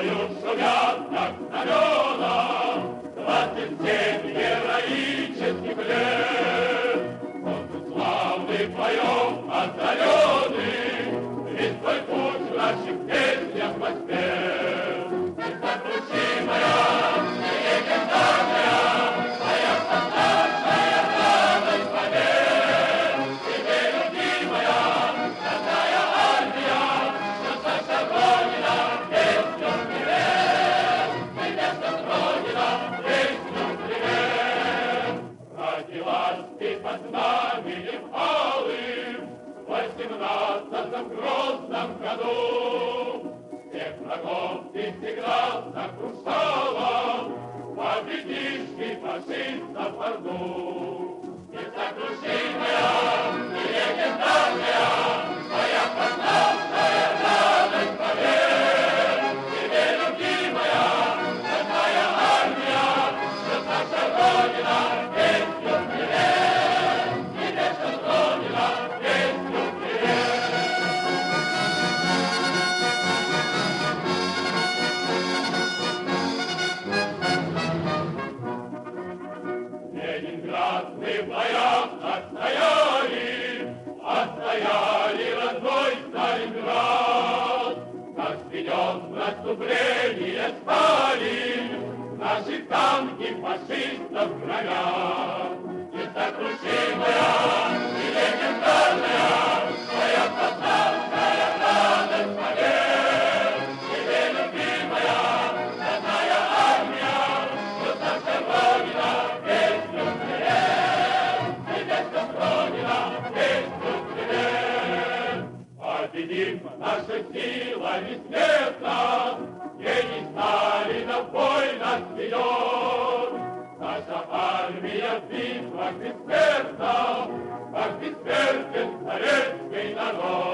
тобою шумят, как знамена, 27 героических лет. Он славный поем озаренный, весь твой путь в наших песнях воспет. Несокрушимая, легендарная, моя солдатская радость побед. Тебе, любимая, родная армия, наша Родина, песню привет. Небесная Родина, песню привет. Родилась ты под знаменем алым в 18-м грозном году. Всех врагов ты всегда сокрушала, победишь ты фашистов орду. Несокрушимая и легендарная, моя полночная радость побед. Тебе, любимая, родная армия, наша Родина, песню привет. Небесная Родина, песню привет. Ленинград мы в боях отстояли родной Сталинград. Как вперед в наступление Сталин, наши танки фашистов громят. Несокрушимая и легендарная, моя солдатская радость побед. Тебе, любимая, родная армия, наша Родина, песню привет. Небесная Родина, песню привет. Победим, наша сила бессмертна, гений Сталина в бой нас ведет. Наша армия в битвах бессмертна, как бессмертен советский народ.